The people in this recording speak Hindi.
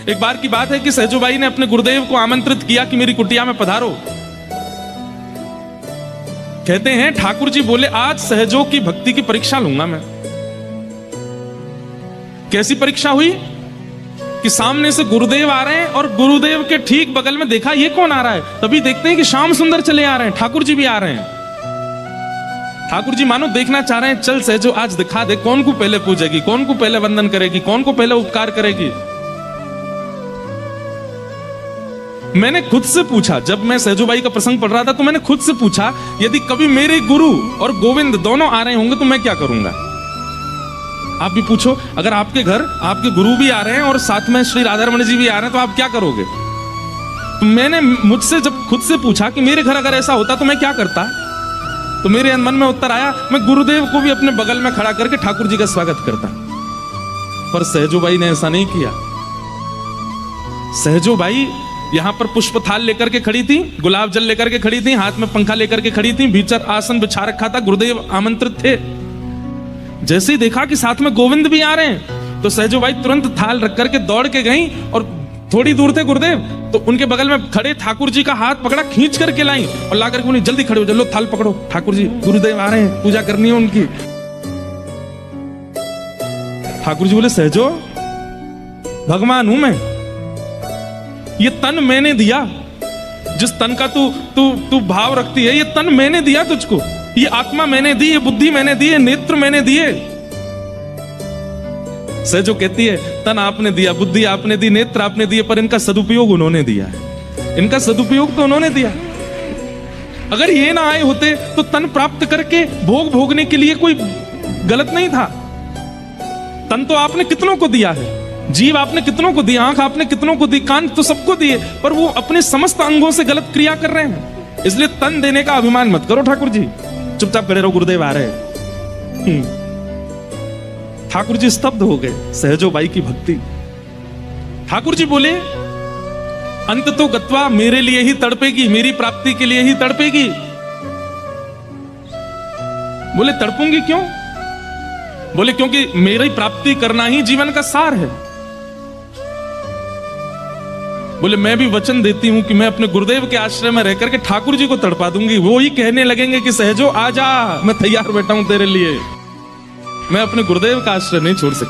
एक बार की बात है कि सहजोबाई ने अपने गुरुदेव को आमंत्रित किया कि मेरी कुटिया में पधारो। कहते हैं ठाकुर जी बोले आज सहजो की भक्ति की परीक्षा लूंगा मैं। कैसी परीक्षा हुई कि सामने से गुरुदेव आ रहे हैं और गुरुदेव के ठीक बगल में देखा ये कौन आ रहा है, तभी देखते हैं कि श्याम सुंदर चले आ रहे हैं, ठाकुर जी भी आ रहे हैं। ठाकुर जी मानो देखना चाह रहे हैं, चल सहजो आज दिखा दे कौन को पहले पूजेगी, कौन को पहले वंदन करेगी, कौन को पहले उपकार करेगी। मैंने खुद से पूछा, जब मैं सहजोबाई का प्रसंग पढ़ रहा था तो मैंने खुद से पूछा यदि कभी मेरे गुरु और गोविंद दोनों आ रहे होंगे तो मैं क्या करूंगा। आप भी पूछो, अगर आपके घर आपके गुरु भी आ रहे हैं और साथ में श्री राधारमण जी भी आ रहे हैं तो आप क्या करोगे। तो मैंने मुझसे जब खुद से पूछा कि मेरे घर अगर ऐसा होता तो मैं क्या करता, तो मेरे मन में उत्तर आया मैं गुरुदेव को भी अपने बगल में खड़ा करके ठाकुर जी का स्वागत करता। पर सहजोबाई ने ऐसा नहीं किया। सहजोबाई यहां पर पुष्प थाल लेकर के खड़ी थी, गुलाब जल लेकर के खड़ी थी, हाथ में पंखा लेकर के खड़ी थी, भीतर आसन बिछा रखा था, गुरुदेव आमंत्रित थे। जैसे ही देखा कि साथ में गोविंद भी आ रहे हैं तो सहजोबाई तुरंत थाल रख करके दौड़ के गई और थोड़ी दूर थे गुरुदेव तो उनके बगल में खड़े ठाकुर जी का हाथ पकड़ा, खींच करके लाई और ला करके उन्हें जल्दी खड़े हो, चलो थाल पकड़ो, ठाकुर जी गुरुदेव आ रहे हैं, पूजा करनी है उनकी। ठाकुर जी बोले सहजो भगवान हूं मैं, ये तन मैंने दिया, जिस तन का तू भाव रखती है ये तन मैंने दिया तुझको, ये आत्मा मैंने दी, ये बुद्धि मैंने दी, ये नेत्र मैंने दिए। सहजो कहती है तन आपने दिया, बुद्धि आपने दी, नेत्र आपने दिए, पर इनका सदुपयोग उन्होंने दिया है, इनका सदुपयोग तो उन्होंने दिया। अगर ये ना आए होते तो तन प्राप्त करके भोग भोगने के लिए कोई गलत नहीं था। तन तो आपने कितनों को दिया है, जीव आपने कितनों को दिया, आंख आपने कितनों को दी, कान तो सबको दिए, पर वो अपने समस्त अंगों से गलत क्रिया कर रहे हैं। इसलिए तन देने का अभिमान मत करो ठाकुर जी, चुपचाप खड़े रहो, गुरुदेव आ रहे हैं। ठाकुर जी स्तब्ध हो गए सहजोबाई की भक्ति। ठाकुर जी बोले अंत तो गत्वा मेरे लिए ही तड़पेगी, मेरी प्राप्ति के लिए ही तड़पेगी। बोले तड़पूंगी क्यों, बोले क्योंकि मेरी प्राप्ति करना ही जीवन का सार है। बोले मैं भी वचन देती हूं कि मैं अपने गुरुदेव के आश्रय में रहकर के ठाकुर जी को तड़पा दूंगी, वो ही कहने लगेंगे कि सहजो आजा, मैं तैयार बैठा हूं तेरे लिए, मैं अपने गुरुदेव का आश्रय नहीं छोड़ सकता।